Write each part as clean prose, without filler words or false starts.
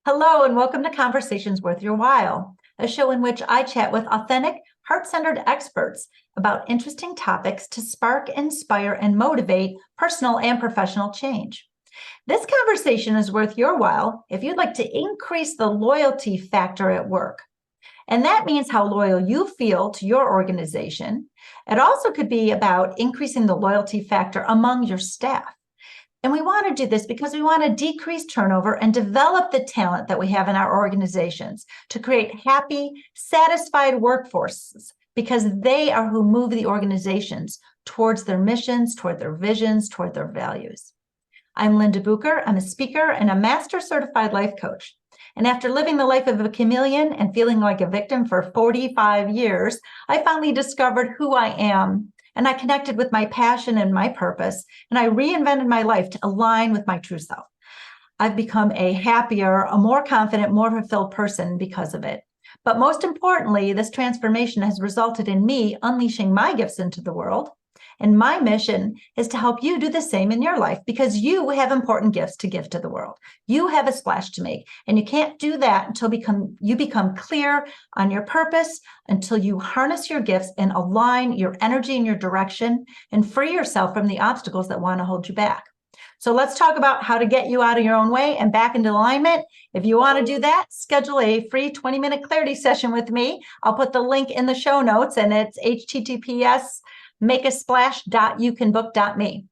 Hello, and welcome to Conversations Worth Your While, a show in which I chat with authentic, heart-centered experts about interesting topics to spark, inspire, and motivate personal and professional change. This conversation is worth your while if you'd like to increase the loyalty factor at work. And that means how loyal you feel to your organization. It also could be about increasing the loyalty factor among your staff. And we want to do this because we want to decrease turnover and develop the talent that we have in our organizations to create happy, satisfied workforces, because they are who move the organizations towards their missions, toward their visions, toward their values. I'm Linda Bucher. I'm a speaker and a master certified life coach. And after living the life of a chameleon and feeling like a victim for 45 years, I finally discovered who I am. And I connected with my passion and my purpose, and I reinvented my life to align with my true self. I've become a happier, a more confident, more fulfilled person because of it. But most importantly, this transformation has resulted in me unleashing my gifts into the world. And my mission is to help you do the same in your life, because you have important gifts to give to the world. You have a splash to make, and you can't do that until you become clear on your purpose, until you harness your gifts and align your energy and your direction and free yourself from the obstacles that want to hold you back. So let's talk about how to get you out of your own way and back into alignment. If you want to do that, schedule a free 20-minute clarity session with me. I'll put the link in the show notes, and it's https://makeasplash.youcanbook.me.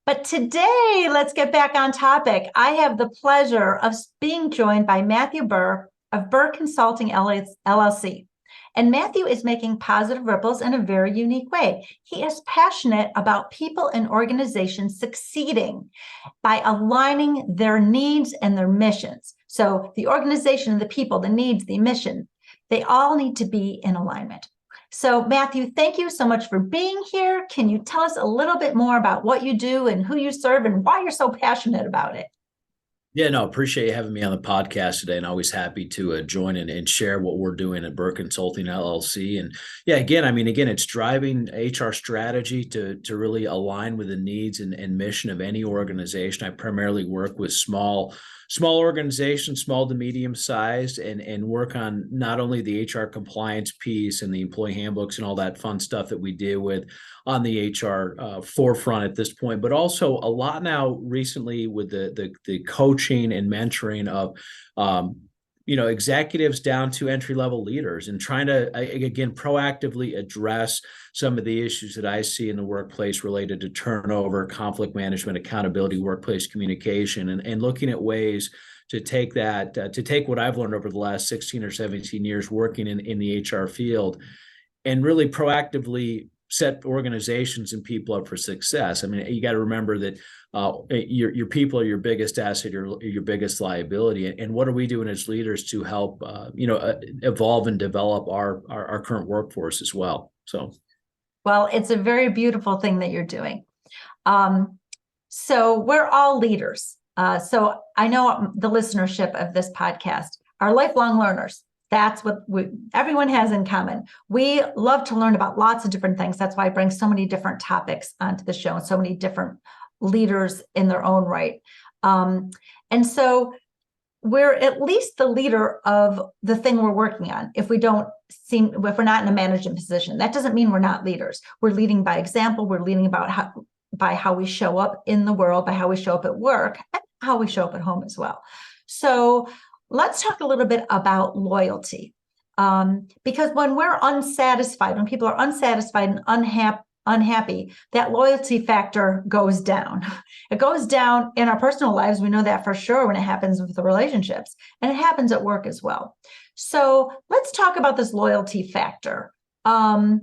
But today, let's get back on topic. I have the pleasure of being joined by Mathew Burr of Burke Consulting LLC. And Mathew is making positive ripples in a very unique way. He is passionate about people and organizations succeeding by aligning their needs and their missions. So the organization, the people, the needs, the mission, they all need to be in alignment. So Mathew, thank you so much for being here. Can you tell us a little bit more about what you do and who you serve and why you're so passionate about it? Yeah, no, appreciate you having me on the podcast today, and always happy to join in and share what we're doing at Burke Consulting LLC. And yeah, again, it's driving HR strategy to really align with the needs and mission of any organization. I primarily work with small organizations, small to medium sized, and work on not only the HR compliance piece and the employee handbooks and all that fun stuff that we deal with on the HR forefront at this point, but also a lot now recently with the coaching and mentoring of executives down to entry-level leaders, and trying to again proactively address some of the issues that I see in the workplace related to turnover, conflict management, accountability, workplace communication, and looking at ways to take what I've learned over the last 16 or 17 years working in the HR field, and really proactively set organizations and people up for success. I mean, you got to remember that your people are your biggest asset, your biggest liability. And what are we doing as leaders to help evolve and develop our current workforce as well? So, well, it's a very beautiful thing that you're doing. So we're all leaders. So I know the listenership of this podcast are lifelong learners. That's what everyone has in common. We love to learn about lots of different things. That's why I bring so many different topics onto the show and so many different leaders in their own right. And so we're at least the leader of the thing we're working on. If we're not in a management position, that doesn't mean we're not leaders. We're leading by example. We're leading by how we show up in the world, by how we show up at work, and how we show up at home as well. So let's talk a little bit about loyalty, because when people are unsatisfied and unhappy, that loyalty factor goes down. It goes down in our personal lives. We know that for sure when it happens with the relationships, and it happens at work as well. So let's talk about this loyalty factor. What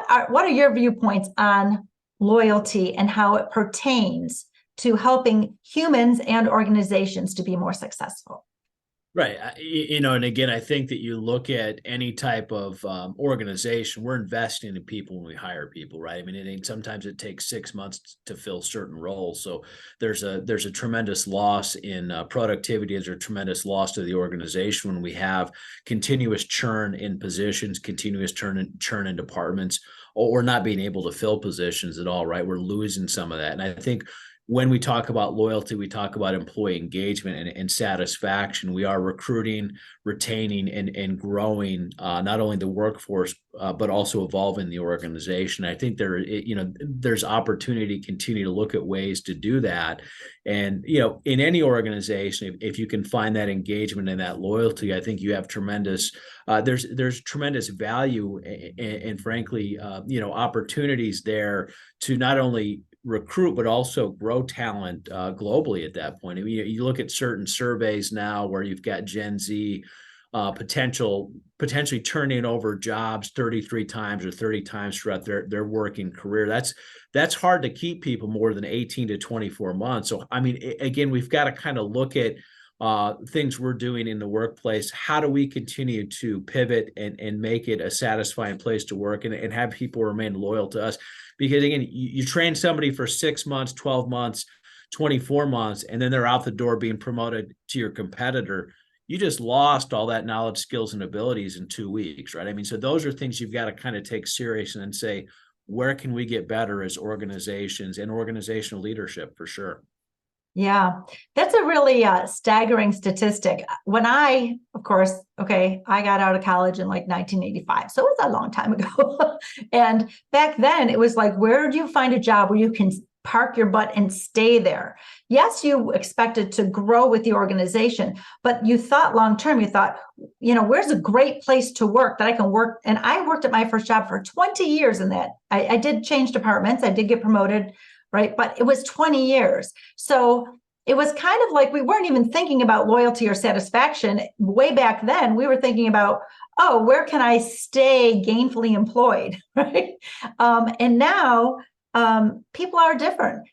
are your viewpoints on loyalty and how it pertains to helping humans and organizations to be more successful? right. And again, I think that you look at any type of organization, we're investing in people when we hire people, right? I mean, sometimes it takes 6 months to fill certain roles. So there's a tremendous loss in productivity. There's a tremendous loss to the organization when we have continuous churn in positions, continuous churn in departments, or not being able to fill positions at all, right? We're losing some of that. And I think when we talk about loyalty, we talk about employee engagement and satisfaction. We are recruiting, retaining, and growing not only the workforce, but also evolving the organization. I think there's opportunity to continue to look at ways to do that. And, in any organization, if you can find that engagement and that loyalty, I think you have tremendous, there's tremendous value and frankly, opportunities there to not only recruit, but also grow talent globally at that point. I mean, you look at certain surveys now where you've got Gen Z potentially turning over jobs 33 times or 30 times throughout their working career. That's hard to keep people more than 18 to 24 months. So, I mean, again, we've got to kind of look at things we're doing in the workplace. How do we continue to pivot and make it a satisfying place to work and have people remain loyal to us? Because again, you train somebody for 6 months, 12 months, 24 months, and then they're out the door being promoted to your competitor. You just lost all that knowledge, skills, and abilities in 2 weeks, right? I mean, so those are things you've got to kind of take serious and say, where can we get better as organizations and organizational leadership for sure? Yeah, that's a really staggering statistic. When I got out of college in like 1985, so it was a long time ago. And back then it was like, where do you find a job where you can park your butt and stay there? Yes, you expected to grow with the organization, but you thought long term, you thought, where's a great place to work that I can work? And I worked at my first job for 20 years in that. I did change departments. I did get promoted, right? But it was 20 years. So it was kind of like we weren't even thinking about loyalty or satisfaction way back then. We were thinking about, oh, where can I stay gainfully employed, right? And now people are different.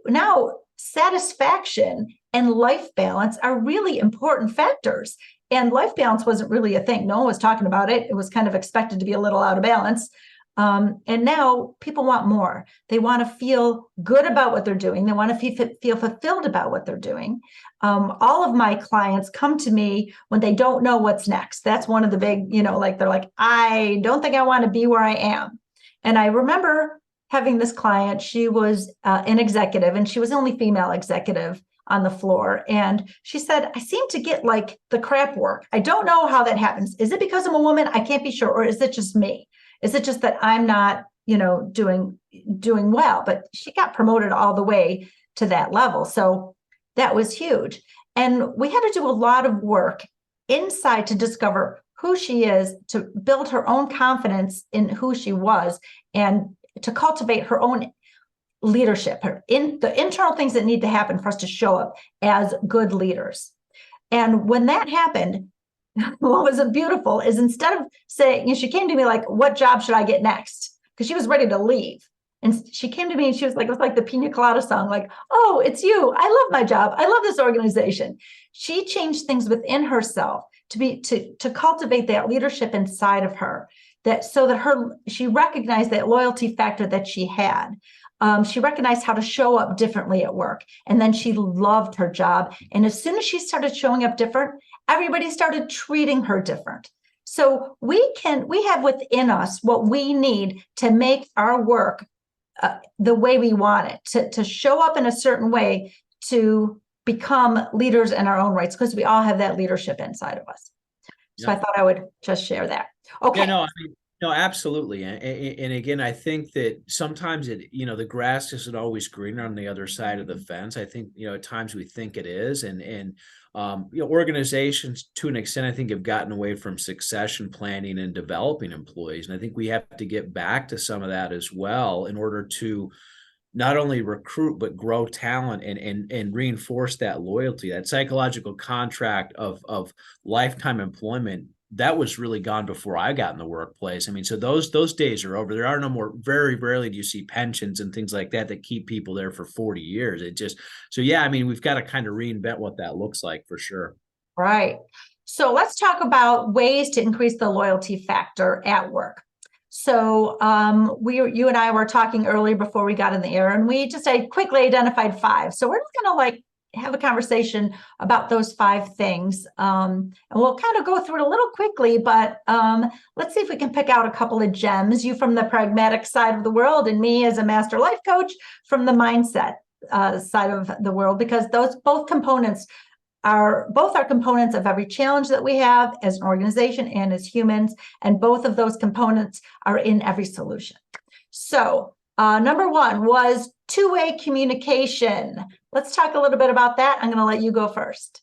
Now satisfaction and life balance are really important factors. And life balance wasn't really a thing. No one was talking about it. It was kind of expected to be a little out of balance. And now people want more. They want to feel good about what they're doing. They want to feel fulfilled about what they're doing. All of my clients come to me when they don't know what's next. That's one of the big, they're like, I don't think I want to be where I am. And I remember having this client. She was an executive, and she was the only female executive on the floor. And she said, I seem to get like the crap work. I don't know how that happens. Is it because I'm a woman? I can't be sure. Or is it just me? Is it just that I'm not, doing well? But she got promoted all the way to that level. So that was huge. And we had to do a lot of work inside to discover who she is, to build her own confidence in who she was, and to cultivate her own leadership, the internal things that need to happen for us to show up as good leaders. And when that happened, what was beautiful is instead of saying, she came to me like, what job should I get next? Because she was ready to leave. And she came to me and she was like, it was like the Pina Colada song, like, oh, it's you. I love my job. I love this organization. She changed things within herself to cultivate that leadership inside of her, she recognized that loyalty factor that she had. She recognized how to show up differently at work. And then she loved her job. And as soon as she started showing up different, everybody started treating her different. So we have within us what we need to make our work the way we want it, to show up in a certain way, to become leaders in our own rights, because we all have that leadership inside of us. So I thought I would just share that. Okay. Yeah, no, absolutely. And again, I think that sometimes the grass isn't always greener on the other side of the fence. I think, at times we think it is. And organizations to an extent, I think, have gotten away from succession planning and developing employees. And I think we have to get back to some of that as well in order to not only recruit, but grow talent and reinforce that loyalty, that psychological contract of lifetime employment. That was really gone before I got in the workplace. I mean, so those days are over. There are no more, very rarely do you see pensions and things like that keep people there for 40 years. We've got to kind of reinvent what that looks like for sure. Right. So let's talk about ways to increase the loyalty factor at work. So you and I were talking earlier before we got in the air, and I quickly identified 5. So we're just going to have a conversation about those 5 things. And we'll kind of go through it a little quickly, but let's see if we can pick out a couple of gems, you from the pragmatic side of the world and me as a master life coach from the mindset. side of the world, because those both are components of every challenge that we have as an organization and as humans, and both of those components are in every solution. So number one was two-way communication. Let's talk a little bit about that. I'm going to let you go first.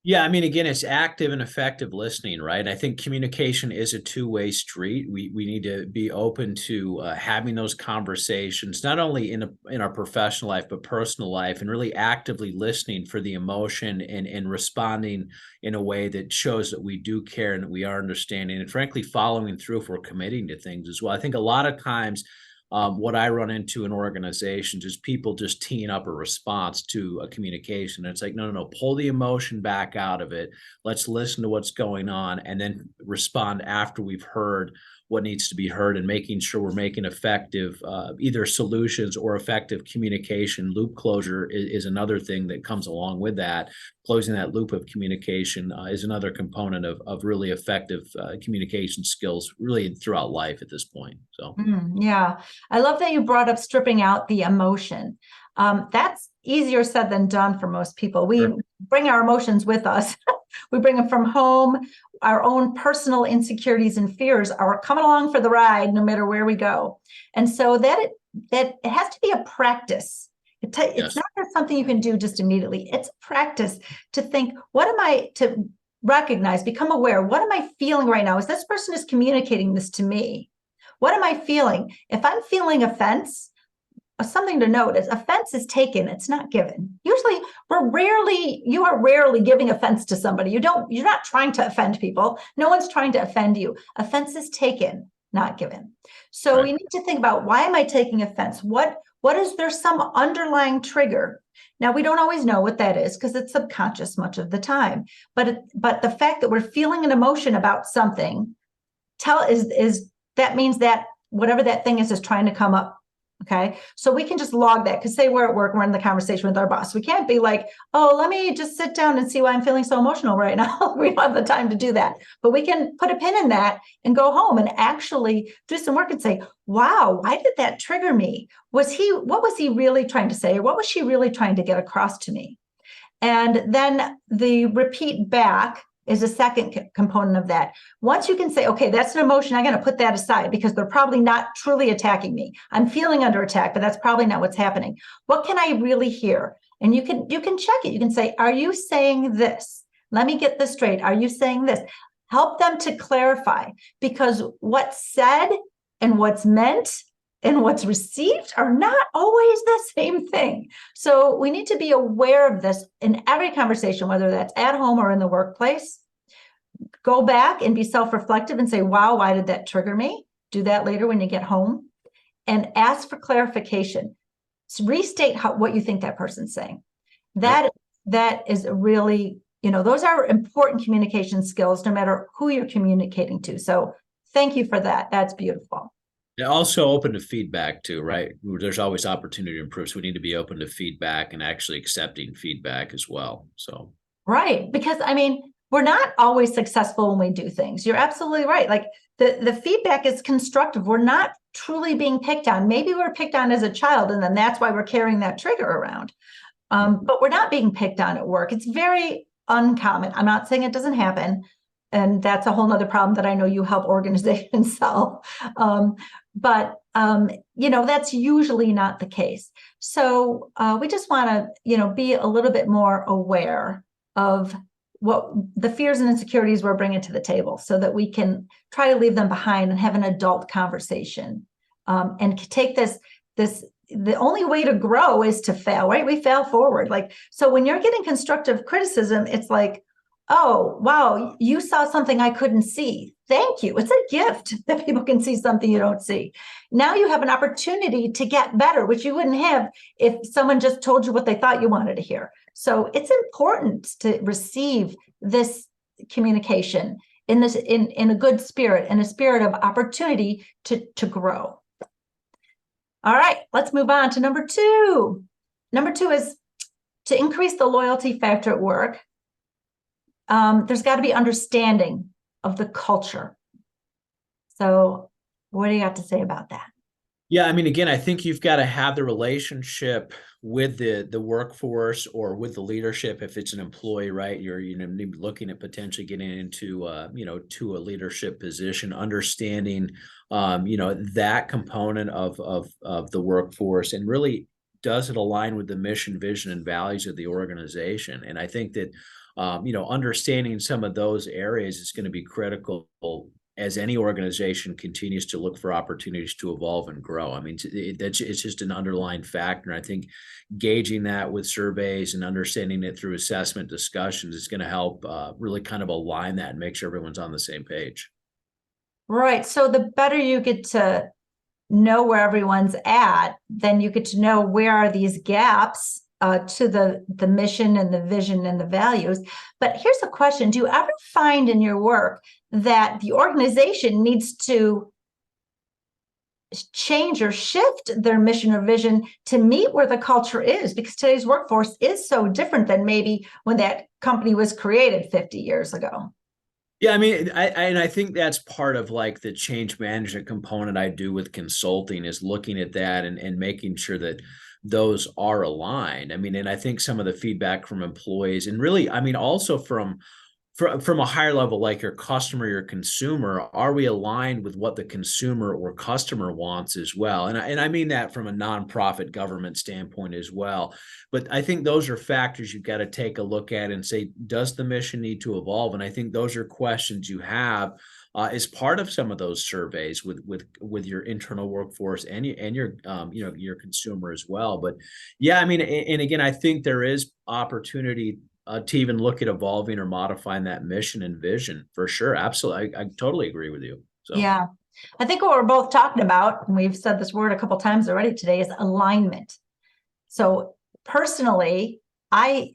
Yeah, I mean, again, it's active and effective listening, right? I think communication is a two-way street. We need to be open to having those conversations, not only in our professional life, but personal life, and really actively listening for the emotion and responding in a way that shows that we do care and that we are understanding, and frankly, following through if we're committing to things as well. I think a lot of times, what I run into in organizations is people just teeing up a response to a communication. It's like, no, pull the emotion back out of it. Let's listen to what's going on and then respond after we've heard what needs to be heard, and making sure we're making effective either solutions or effective communication. Loop closure is another thing that comes along with that. Closing that loop of communication is another component of really effective communication skills really throughout life at this point. So yeah, I love that you brought up stripping out the emotion. That's easier said than done for most people. We bring our emotions with us. We bring them from home. Our own personal insecurities and fears are coming along for the ride, no matter where we go. And so that it has to be a practice. It's not just something you can do just immediately. It's a practice to think, to recognize, become aware, what am I feeling right now? As this person is communicating this to me, what am I feeling? If I'm feeling offense, something to note is offense is taken, it's not given. Usually you are rarely giving offense to somebody. You're not trying to offend people. No one's trying to offend you. Offense is taken, not given. So we need to think about, why am I taking offense? What is there some underlying trigger? Now, we don't always know what that is because it's subconscious much of the time. But the fact that we're feeling an emotion about something that means that whatever that thing is trying to come up. Okay. So we can just log that, because say we're at work, we're in the conversation with our boss. We can't be like, oh, let me just sit down and see why I'm feeling so emotional right now. We don't have the time to do that, but we can put a pin in that and go home and actually do some work and say, wow, why did that trigger me? What was he really trying to say? Or what was she really trying to get across to me? And then the repeat back is a second component of that. Once you can say, okay, that's an emotion, I'm going to put that aside because they're probably not truly attacking me. I'm feeling under attack, but that's probably not what's happening. What can I really hear? And you can check it. You can say, are you saying this? Let me get this straight. Are you saying this? Help them to clarify, because what's said and what's meant and what's received are not always the same thing. So we need to be aware of this in every conversation, whether that's at home or in the workplace. Go back and be self-reflective and say, wow, why did that trigger me? Do that later when you get home and ask for clarification. So restate what you think that person's saying. That is really, those are important communication skills, no matter who you're communicating to. So thank you for that. That's beautiful. They're also open to feedback too, right? There's always opportunity to improve. So we need to be open to feedback and actually accepting feedback as well. So right. Because we're not always successful when we do things. You're absolutely right. Like the feedback is constructive. We're not truly being picked on. Maybe we're picked on as a child, and then that's why we're carrying that trigger around. But we're not being picked on at work. It's very uncommon. I'm not saying it doesn't happen. And that's a whole nother problem that I know you help organizations solve. But that's usually not the case. So we just want to, be a little bit more aware of what the fears and insecurities we're bringing to the table, so that we can try to leave them behind and have an adult conversation, and take this. The only way to grow is to fail, right? We fail forward. So when you're getting constructive criticism, it's like, oh, wow, you saw something I couldn't see. Thank you. It's a gift that people can see something you don't see. Now you have an opportunity to get better, which you wouldn't have if someone just told you what they thought you wanted to hear. So it's important to receive this communication in a good spirit, in a spirit of opportunity to grow. All right, let's move on to number 2. Number 2 is to increase the loyalty factor at work. There's got to be understanding of the culture. So what do you have to say about that? Yeah, I mean, again, I think you've got to have the relationship with the workforce or with the leadership if it's an employee, right? You're maybe looking at potentially getting into to a leadership position, understanding that component of the workforce, and really does it align with the mission, vision, and values of the organization? And I think that understanding some of those areas is going to be critical as any organization continues to look for opportunities to evolve and grow. I mean, it's just an underlying factor. And I think gauging that with surveys and understanding it through assessment discussions is going to help really kind of align that and make sure everyone's on the same page. Right. So the better you get to know where everyone's at, then you get to know where are these gaps to the mission and the vision and the values. But here's a question. Do you ever find in your work that the organization needs to change or shift their mission or vision to meet where the culture is? Because today's workforce is so different than maybe when that company was created 50 years ago. Yeah, I mean, I think that's part of like the change management component I do with consulting is looking at that and making sure that those are aligned. I mean, and I think some of the feedback from employees and really, I mean, also from a higher level, like your customer, your consumer, are we aligned with what the consumer or customer wants as well? And I mean that from a nonprofit government standpoint as well. But I think those are factors you've got to take a look at and say, does the mission need to evolve? And I think those are questions you have as part of some of those surveys with your internal workforce and your your consumer as well. But yeah, I mean, and again, I think there is opportunity to even look at evolving or modifying that mission and vision for sure. Absolutely. I totally agree with you. So, Yeah. I think what we're both talking about, and we've said this word a couple times already today, is alignment. So personally, I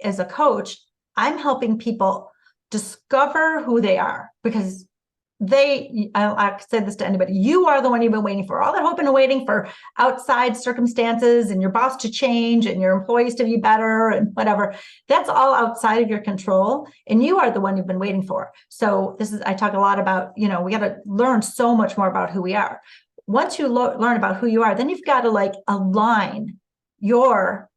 as a coach, I'm helping people discover who they are because I said this to anybody, you are the one you've been waiting for. All that hoping and waiting for outside circumstances and your boss to change and your employees to be better and whatever, that's all outside of your control. And you are the one you've been waiting for. So I talk a lot about, we got to learn so much more about who we are. Once you learn about who you are, then you've got to like align your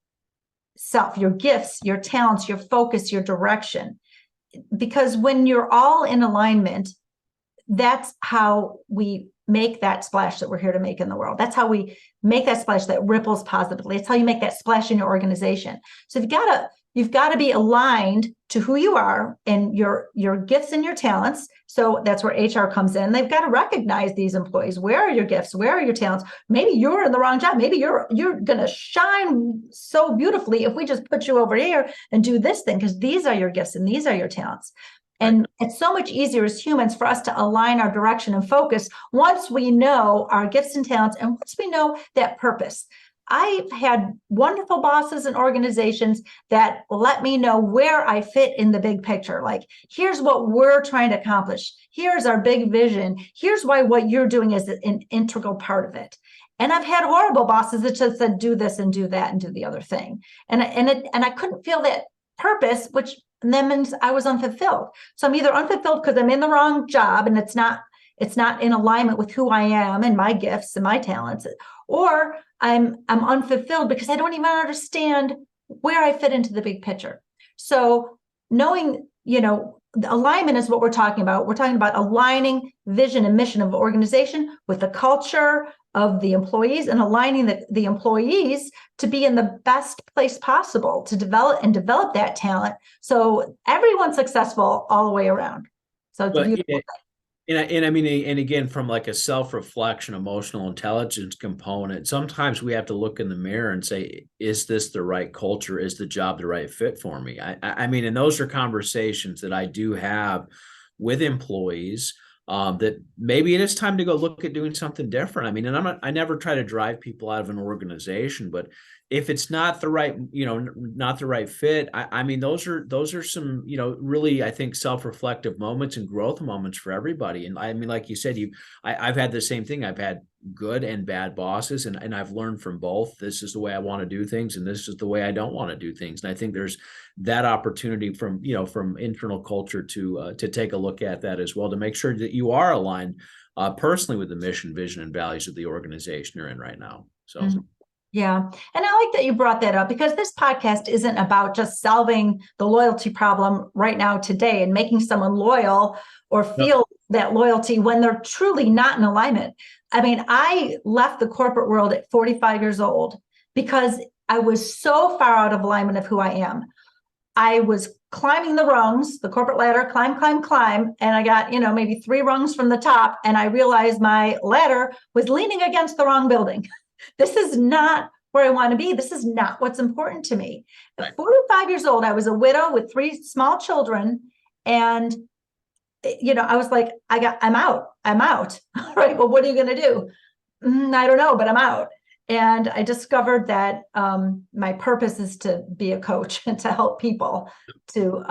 self, your gifts, your talents, your focus, your direction. Because when you're all in alignment, that's how we make that splash that we're here to make in the world. That's how we make that splash that ripples positively. It's how you make that splash in your organization. So you've got to be aligned to who you are and your gifts and your talents. So that's where HR comes in. They've got to recognize these employees. Where are your gifts? Where are your talents? Maybe you're in the wrong job. Maybe you're going to shine so beautifully if we just put you over here and do this thing, because these are your gifts and these are your talents. And it's so much easier as humans for us to align our direction and focus once we know our gifts and talents and once we know that purpose. I've had wonderful bosses and organizations that let me know where I fit in the big picture. Like, here's what we're trying to accomplish. Here's our big vision. Here's why what you're doing is an integral part of it. And I've had horrible bosses that just said, do this and do that and do the other thing. And I couldn't feel that purpose, which then means I was unfulfilled. So I'm either unfulfilled because I'm in the wrong job and it's not in alignment with who I am and my gifts and my talents, or I'm unfulfilled because I don't even understand where I fit into the big picture. So knowing, the alignment is what we're talking about. We're talking about aligning vision and mission of the organization with the culture of the employees and aligning the employees to be in the best place possible to develop that talent. So everyone's successful all the way around. So it's a beautiful thing. And I mean, and again, from like a self-reflection, emotional intelligence component, sometimes we have to look in the mirror and say, is this the right culture? Is the job the right fit for me? I mean, and those are conversations that I do have with employees that maybe it is time to go look at doing something different. I mean, and I never try to drive people out of an organization, but if it's not the right, not the right fit, I mean, those are some, really, I think, self-reflective moments and growth moments for everybody. And I mean, like you said, I've had the same thing. I've had good and bad bosses, and I've learned from both. This is the way I want to do things, and this is the way I don't want to do things. And I think there's that opportunity from internal culture to take a look at that as well, to make sure that you are aligned personally with the mission, vision, and values of the organization you're in right now. So. Mhm. Yeah. And I like that you brought that up, because this podcast isn't about just solving the loyalty problem right now today and making someone loyal or feel that loyalty when they're truly not in alignment. I mean, I left the corporate world at 45 years old because I was so far out of alignment of who I am. I was climbing the rungs, the corporate ladder, climb, and I got, maybe 3 rungs from the top, and I realized my ladder was leaning against the wrong building. This is not where I want to be. This is not what's important to me. At 45 years old, I was a widow with 3 small children. And, I was like, I'm out. Right. Well, what are you going to do? I don't know, but I'm out. And I discovered that my purpose is to be a coach and to help people to,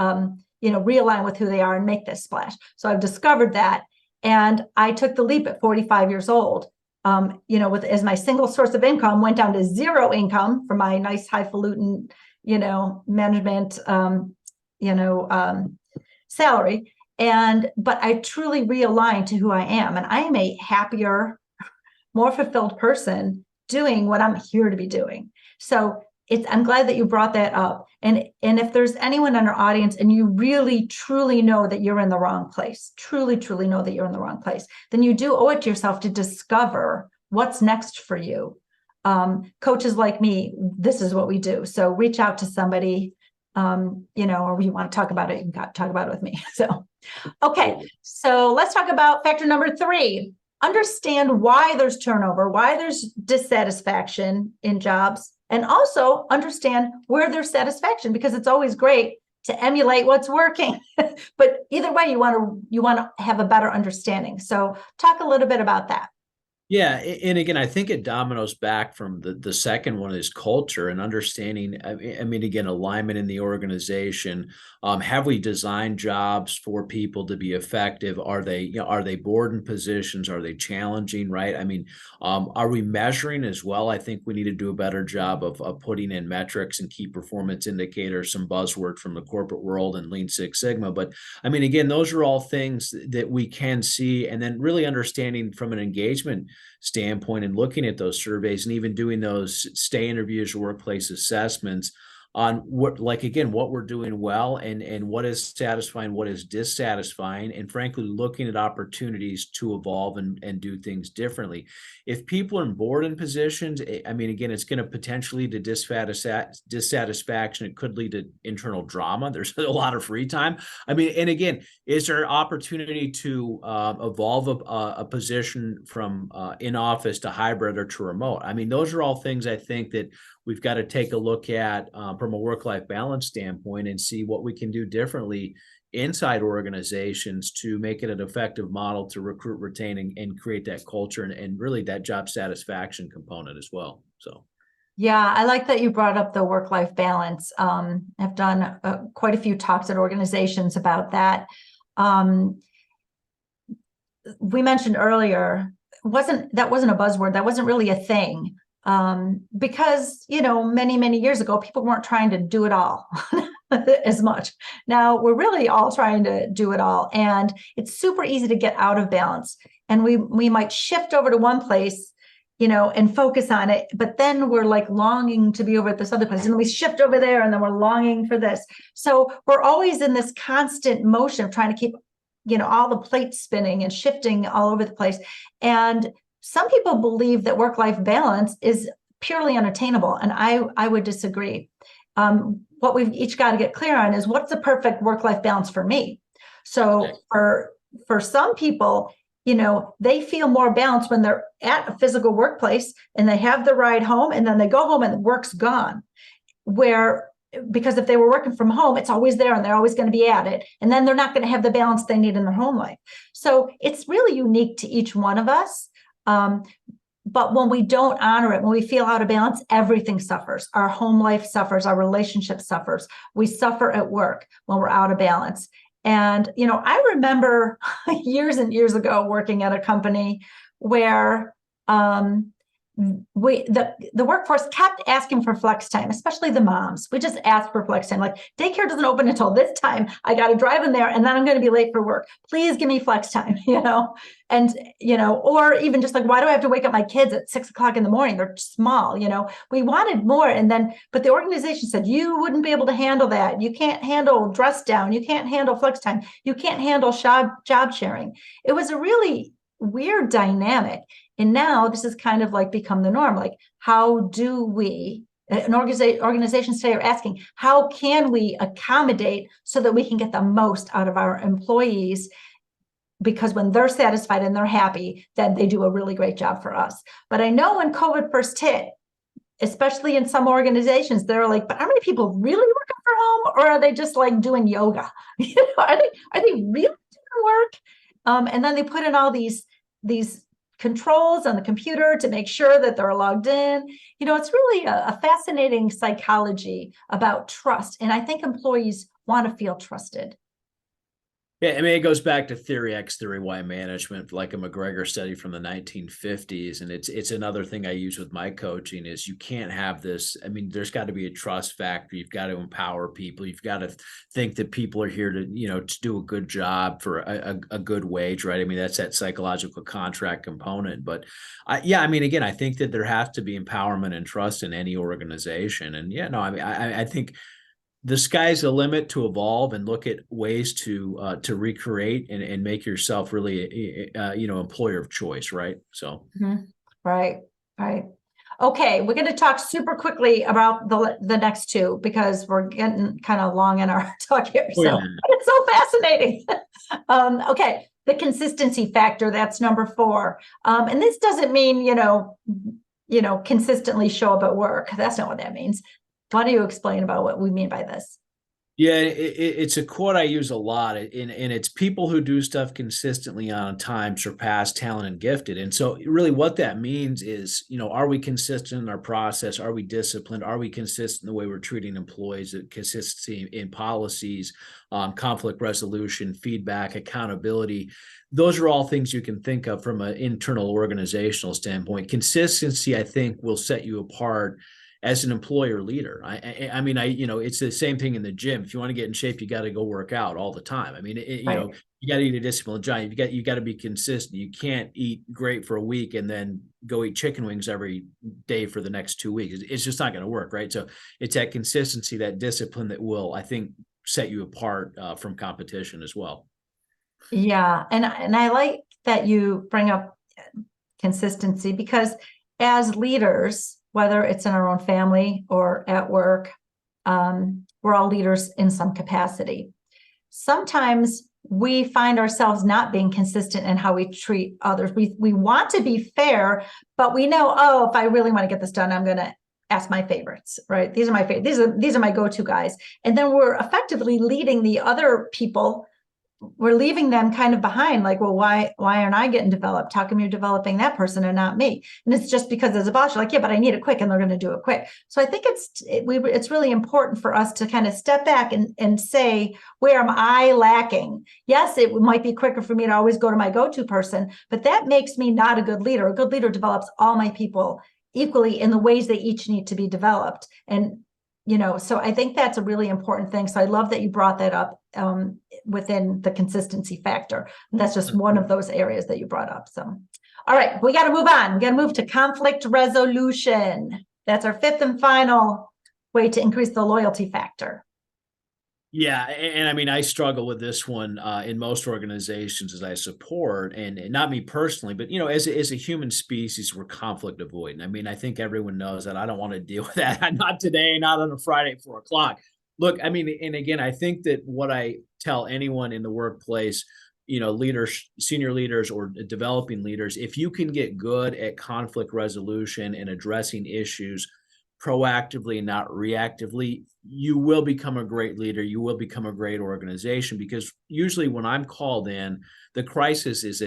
realign with who they are and make this splash. So I've discovered that. And I took the leap at 45 years old. As my single source of income went down to 0 income for my nice highfalutin, management, salary. But I truly realigned to who I am, and I am a happier, more fulfilled person doing what I'm here to be doing. So I'm glad that you brought that up. And if there's anyone in our audience and you really, truly know that you're in the wrong place, truly know that you're in the wrong place, then you do owe it to yourself to discover what's next for you. Coaches like me, this is what we do. So reach out to somebody, or you want to talk about it, you can talk about it with me. So, okay. So let's talk about factor number 3. Understand why there's turnover, why there's dissatisfaction in jobs, and also understand where there's satisfaction, because it's always great to emulate what's working. But either way, you want to have a better understanding. So talk a little bit about that. Yeah, and again, I think it dominoes back from the second one is culture and understanding. I mean, again, alignment in the organization. Have we designed jobs for people to be effective? Are they board positions? Are they challenging? Right. I mean, are we measuring as well? I think we need to do a better job of putting in metrics and key performance indicators, some buzzword from the corporate world and Lean Six Sigma. But I mean, again, those are all things that we can see, and then really understanding from an engagement standpoint and looking at those surveys and even doing those stay interviews or workplace assessments on what we're doing well and what is satisfying, what is dissatisfying, and frankly, looking at opportunities to evolve and do things differently. If people are in board positions, I mean, again, it's going to potentially lead to dissatisfaction. It could lead to internal drama. There's a lot of free time. I mean, and again, is there an opportunity to evolve a position from in office to hybrid or to remote? I mean, those are all things I think that we've got to take a look at from a work-life balance standpoint and see what we can do differently inside organizations to make it an effective model to recruit, retain, and create that culture and really that job satisfaction component as well. So. Yeah, I like that you brought up the work-life balance. I've done quite a few talks at organizations about that. We mentioned earlier, that wasn't a buzzword. That wasn't really a thing. Because, many years ago, people weren't trying to do it all as much. Now we're really all trying to do it all. And it's super easy to get out of balance. And we might shift over to one place, and focus on it. But then we're like longing to be over at this other place. And then we shift over there and then we're longing for this. So we're always in this constant motion of trying to keep, all the plates spinning and shifting all over the place. And some people believe that work-life balance is purely unattainable, and I would disagree. What we've each got to get clear on is what's the perfect work-life balance for me. So for some people, they feel more balanced when they're at a physical workplace and they have the ride home, and then they go home and the work's gone. Because if they were working from home, it's always there and they're always going to be at it. And then they're not going to have the balance they need in their home life. So it's really unique to each one of us. But when we don't honor it, when we feel out of balance, everything suffers. Our home life suffers, our relationship suffers. We suffer at work when we're out of balance. And, I remember years and years ago working at a company where the workforce kept asking for flex time, especially the moms. We just asked for flex time. Like, daycare doesn't open until this time. I got to drive in there and then I'm going to be late for work. Please give me flex time, and, or even just like, why do I have to wake up my kids at 6 o'clock in the morning? They're small, we wanted more. And then, but the organization said, you wouldn't be able to handle that. You can't handle dress down. You can't handle flex time. You can't handle job sharing. It was a really weird dynamic. And now this is kind of like become the norm. Like, how do we, organizations today are asking, how can we accommodate so that we can get the most out of our employees? Because when they're satisfied and they're happy, then they do a really great job for us. But I know when COVID first hit, especially in some organizations, they're like, but are many people really working from home, or are they just like doing yoga? Are they really doing work? And then they put in all these controls on the computer to make sure that they're logged in. It's really a fascinating psychology about trust. And I think employees want to feel trusted. Yeah, I mean, it goes back to theory X, theory Y management, like a McGregor study from the 1950s. And it's another thing I use with my coaching is you can't have this. I mean, there's got to be a trust factor. You've got to empower people. You've got to think that people are here to, to do a good job for a good wage, right? I mean, that's that psychological contract component. But again, I think that there has to be empowerment and trust in any organization. And I think the sky's the limit to evolve and look at ways to recreate and make yourself really employer of choice, right? So right. Okay, we're going to talk super quickly about the next two because we're getting kind of long in our talk here. So it's so fascinating. Okay, the consistency factor, that's number 4. And this doesn't mean consistently show up at work. That's not what that means. Why don't you explain about what we mean by this? Yeah, it's a quote I use a lot, and it's people who do stuff consistently on time surpass talent and gifted. And so really what that means is, are we consistent in our process? Are we disciplined? Are we consistent in the way we're treating employees? Consistency in policies, conflict resolution, feedback, accountability. Those are all things you can think of from an internal organizational standpoint. Consistency, I think, will set you apart as an employer leader. I mean, it's the same thing in the gym. If you want to get in shape, you got to go work out all the time. I mean, you got to eat a disciplined diet. You got to be consistent. You can't eat great for a week and then go eat chicken wings every day for the next 2 weeks. It's just not going to work, right? So it's that consistency, that discipline that will, I think, set you apart from competition as well. Yeah, and I like that you bring up consistency because as leaders, whether it's in our own family or at work, we're all leaders in some capacity. Sometimes we find ourselves not being consistent in how we treat others. We want to be fair, but we know, if I really want to get this done, I'm going to ask my favorites, right? These are my favorites. These are my go-to guys. And then we're effectively leading the other people. We're leaving them kind of behind, like, well, why aren't I getting developed? How come you're developing that person and not me? And it's just because as a boss, you're like, yeah, but I need it quick, and they're going to do it quick. So I think it's really important for us to kind of step back and say, where am I lacking? Yes, it might be quicker for me to always go to my go-to person, but that makes me not a good leader. A good leader develops all my people equally in the ways they each need to be developed. And so I think that's a really important thing. So I love that you brought that up within the consistency factor. And that's just one of those areas that you brought up. So, all right, we got to move on. We got to move to conflict resolution. That's our 5th and final way to increase the loyalty factor. Yeah, and I mean, I struggle with this one in most organizations as I support, and not me personally, but as a human species, we're conflict avoidant. I mean, I think everyone knows that. I don't want to deal with that. Not today, not on a Friday at 4 o'clock. Look, I mean, and again, I think that what I tell anyone in the workplace, leaders, senior leaders, or developing leaders, if you can get good at conflict resolution and addressing issues proactively, not reactively, you will become a great leader. You will become a great organization, because usually when I'm called in, the crisis is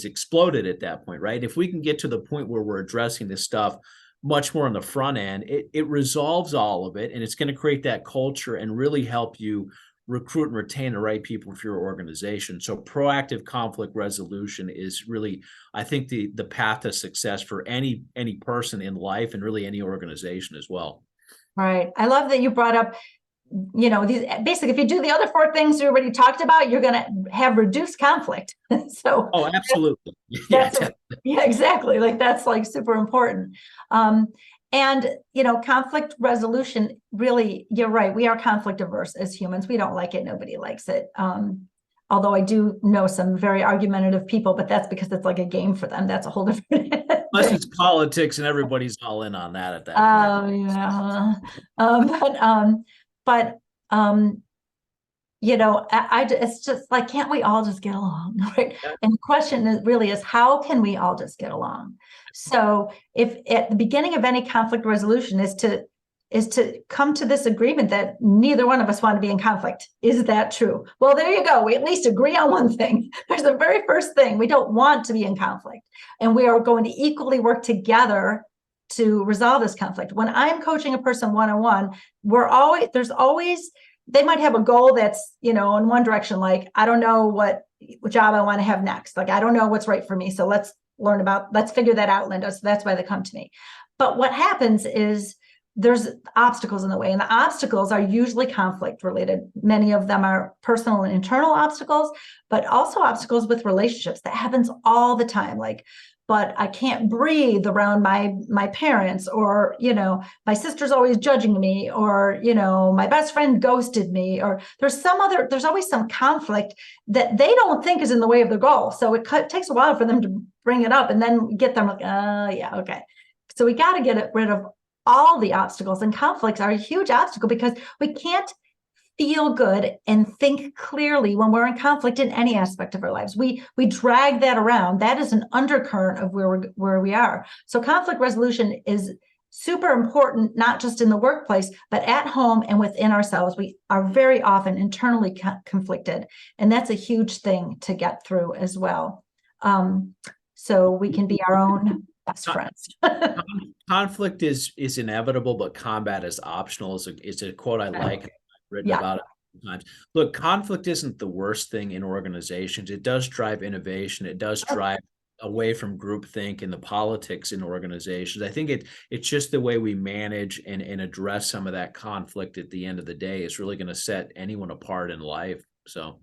exploded at that point, right? If we can get to the point where we're addressing this stuff much more on the front end, it resolves all of it, and it's going to create that culture and really help you recruit and retain the right people for your organization. So proactive conflict resolution is really, I think, the path to success for any person in life and really any organization as well. Right. I love that you brought up, these basically, if you do the other 4 things you already talked about, you're going to have reduced conflict. So oh, absolutely. Yeah, exactly. Like that's like super important. And conflict resolution, really, you're right. We are conflict averse as humans. We don't like it. Nobody likes it. Although I do know some very argumentative people, but that's because it's like a game for them. That's a whole different Unless it's politics and everybody's all in on that at that point. Yeah. But it's just like, can't we all just get along, right? Yeah. And the question is, how can we all just get along? So if at the beginning of any conflict resolution is to come to this agreement that neither one of us want to be in conflict. Is that true? Well, there you go. We at least agree on one thing. There's the very first thing. We don't want to be in conflict. And we are going to equally work together to resolve this conflict. When I'm coaching a person one-on-one, there's always, they might have a goal that's, in one direction, like, I don't know what job I want to have next. Like, I don't know what's right for me. So let's figure that out, Linda. So that's why they come to me. But what happens is there's obstacles in the way, and the obstacles are usually conflict related. Many of them are personal and internal obstacles, but also obstacles with relationships. That happens all the time. Like, but I can't breathe around my parents, or, my sister's always judging me, or, my best friend ghosted me, or there's always some conflict that they don't think is in the way of their goal. So it takes a while for them to bring it up, and then get them like, yeah, okay. So we got to get rid of all the obstacles, and conflicts are a huge obstacle because we can't feel good and think clearly when we're in conflict in any aspect of our lives. We drag that around. That is an undercurrent of where we are. So conflict resolution is super important, not just in the workplace, but at home and within ourselves. We are very often internally conflicted, and that's a huge thing to get through as well. So we can be our own best friends. Conflict is inevitable, but combat is optional. It's a quote I like. I've written about it times. Look, conflict isn't the worst thing in organizations. It does drive innovation. It does drive away from groupthink and the politics in organizations. I think it's just the way we manage and address some of that conflict at the end of the day is really going to set anyone apart in life. So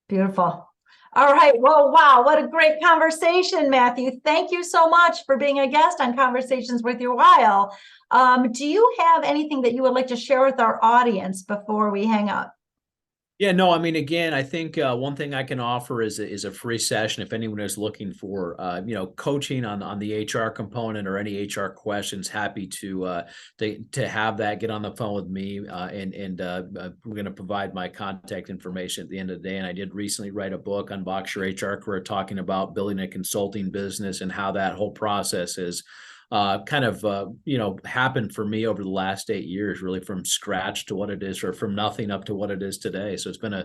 beautiful. All right. Well, wow, what a great conversation, Mathew. Thank you so much for being a guest on Conversations Worth Your While. Do you have anything that you would like to share with our audience before we hang up? Yeah, no, I mean, again, I think one thing I can offer is a free session if anyone is looking for, coaching on the HR component or any HR questions. Happy to have that. Get on the phone with me, and we're going to provide my contact information at the end of the day. And I did recently write a book on Boxer HR career, talking about building a consulting business and how that whole process is happened for me over the last 8 years, really from scratch to what it is, or from nothing up to what it is today. So it's been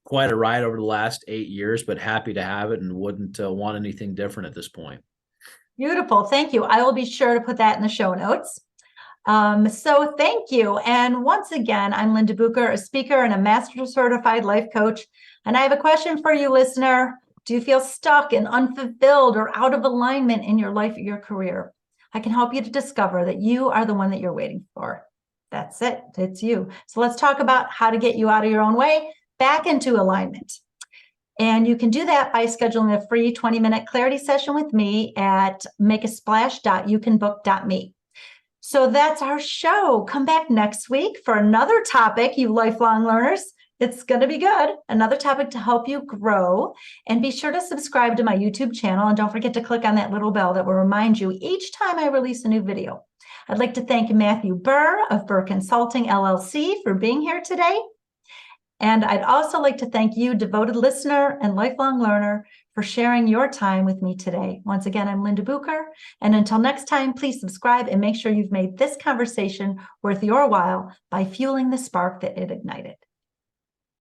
quite a ride over the last 8 years, but happy to have it and wouldn't want anything different at this point. Beautiful. Thank you. I will be sure to put that in the show notes. So thank you. And once again, I'm Linda Bucher, a speaker and a master certified life coach. And I have a question for you, listener. Do you feel stuck and unfulfilled or out of alignment in your life or your career? I can help you to discover that you are the one that you're waiting for. That's it. It's you. So let's talk about how to get you out of your own way, back into alignment. And you can do that by scheduling a free 20-minute clarity session with me at makeasplash.youcanbook.me. So that's our show. Come back next week for another topic, you lifelong learners. It's going to be good. Another topic to help you grow. And be sure to subscribe to my YouTube channel. And don't forget to click on that little bell that will remind you each time I release a new video. I'd like to thank Mathew Burr of Burke Consulting, LLC, for being here today. And I'd also like to thank you, devoted listener and lifelong learner, for sharing your time with me today. Once again, I'm Linda Bucher. And until next time, please subscribe and make sure you've made this conversation worth your while by fueling the spark that it ignited.